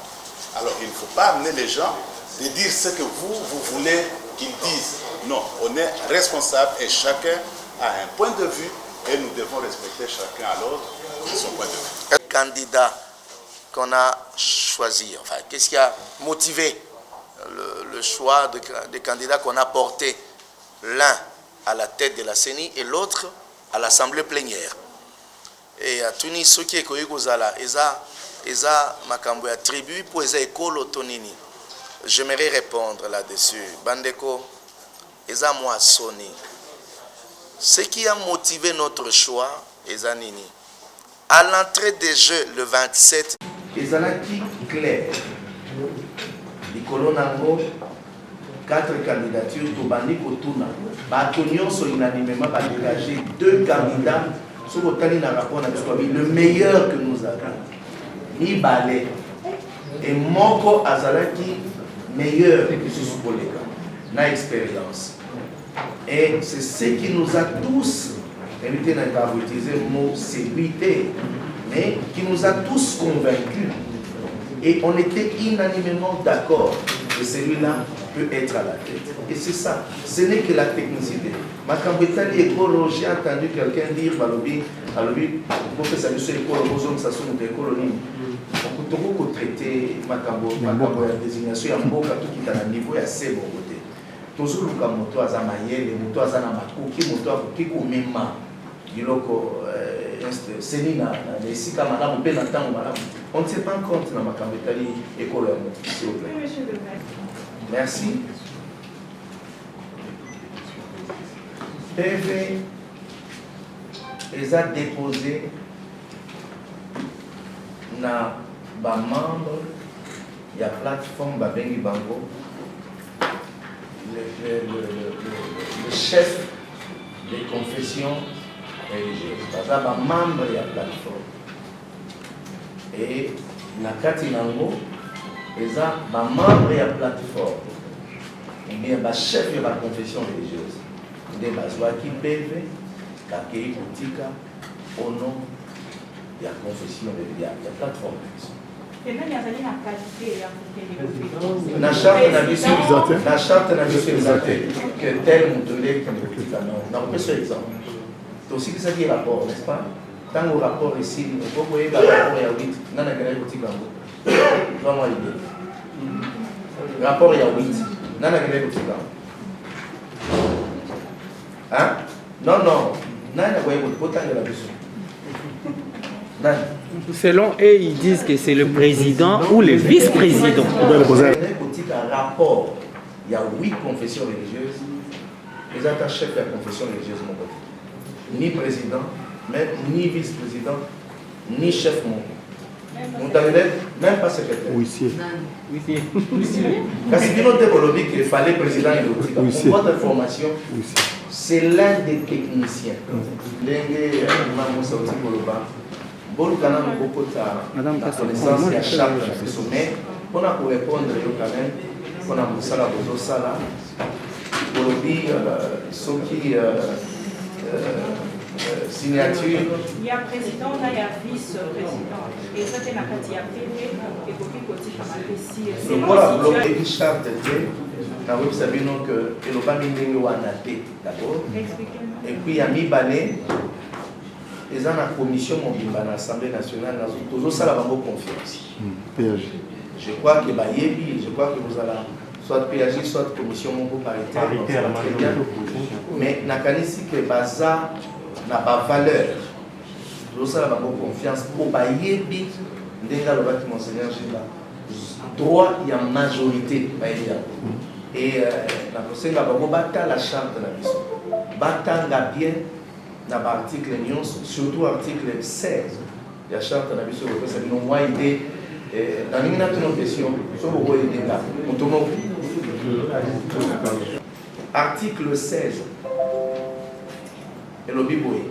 Alors il ne faut pas amener les gens de dire ce que vous voulez qu'ils disent. Non, on est responsable et chacun a un point de vue et nous devons respecter chacun à l'autre son point de vue. Le candidat qu'on a choisi, enfin, qu'est-ce qui a motivé le choix des candidats qu'on a porté, l'un à la tête de la CENI et l'autre à l'Assemblée plénière. Et à Tunis, ce qui est Koyukozala, Eza Makambo ya tribu pour Eza Ekolo Tonini. J'aimerais répondre là-dessus. Bandeko, Eza Moissoni. Ce qui a motivé notre choix, Eza Nini. À l'entrée des Jeux, le 27. Ezalaki clair. Likolo nango 4 candidatures tobandi kotuna. Bato nyonso unanimement ba dégager 2 candidats le meilleur que nous avons, Mibale, et Moko Azalaki, meilleur que ce soit na expérience. Et c'est ce qui nous a tous, évitez de pas utiliser le mot sécurité, mais qui nous a tous convaincus. Et on était unanimement d'accord que celui-là peut être à la tête. Et c'est ça, ce n'est que la technicité. Makambetali école, j'ai entendu quelqu'un dire, Balobi, pour que ça nous soit école, ça soit une école. On peut traiter Makambo, la désignation, il y a beaucoup qui est à niveau, il y a assez bon côté. Toujours le cas, moto à Zamayel, moto à Zanamakou, qui moto à Kikomema, Yiloko, Sénina, les Sika Madame, on peut l'entendre, Madame. On ne tient pas compte dans Makambetali école, s'il vous plaît. Merci. PV les a déposé na ba membre ya plateforme Babengi Bango, le chef des confessions religieuses. Baza ba membre ya plateforme. Et na kati nango eza ba membre ya plateforme. Ou bien ba chef de la confession religieuse. Des bazwa qui PV kakei Boutika au nom de la confession de la plateforme. La charte n'a visé que tel moutolé comme Boutika. Non, on peut ce exemple. C'est aussi que ça qui est rapport, n'est-ce pas? Tant au rapport ici, vous voyez le rapport il y a 8, non, il y a Boutika. Vraiment l'idée. Rapport il y a 8, non, il y a Boutika. Hein? Non, non. Selon eux, ils disent que c'est le président ou le vice-président. Un rapport, il y a 8 confessions religieuses. Les attaches chefs de la confession religieuse, mon côté. Ni président, ni vice-président, ni chef mon. Même pas secrétaire. Huissier. Parce qu'il fallait président et l'autre. Pour votre information, c'est l'un des techniciens. Madame, la connaissance de la charte de sommet, on a pour répondre quand même, on a pour ça la sala, pour le dire, ceux qui signature. Il y a président, il y a vice-président. Et ça, c'est la partie à PV, et pour qui côté comme un c'est voilà, bloquer une charte de vous savez non que le Bamindé ou Anaté d'abord. Et puis il y a Mibane, ils ont la commission mobile à l'Assemblée nationale, toujours ça la confiance. Je crois que je crois que vous allez soit PAG, soit commission mobile paritaire. Mais nakanisi que baza n'a pas valeur. Tout ça la confiance pour bayebi ndenga le bâtiment Monseigneur Gilles. Droit il y a majorité et la prochaine va la charte de la mission. Batanga bien dans l'article 11, surtout l'article 16 de la charte de la mission. Ça nous moins idée dans une question sur beaucoup aider là. Article 16. Et le Biboui.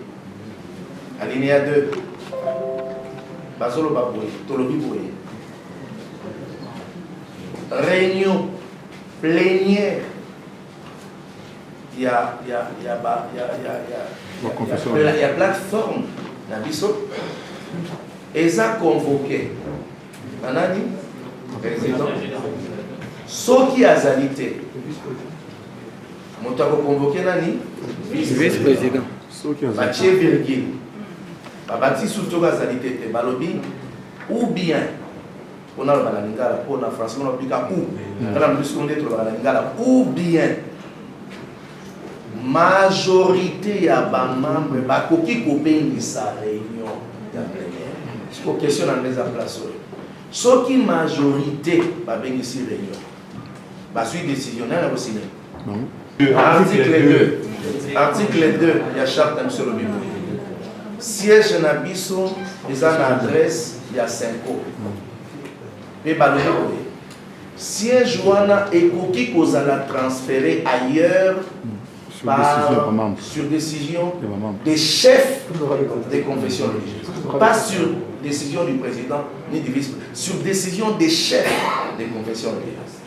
Alinéa 2. Basolo Baboui. Tolo Biboui. Réunion plénière. Il y a plateforme. Et ça convoqué. Anani, président. Ce qui a zalité. Mon temps convoqué Nani, vice-président. Mathieu Virgile. Babati surtout à zalité. Balobi. Ou bien. On a le balangala. On a français. On a piqué ou bien. Majorité à Bamam, Bakoki Kobengi sa réunion. C'est une question dans les place. Ce qui majorité Babengi si réunion. Suite décisionnelle aussi. Article 2. Article 2, il y a charte de M. Lobimo. Siège Nabiso, ils ont une adresse, il y a 5 ans. Mais siège Wana et Koki Kozala transféré ailleurs. sur décision des chefs des confessions religieuses. Pas sur décision du président ni du vice-président, sur décision des chefs des confessions religieuses.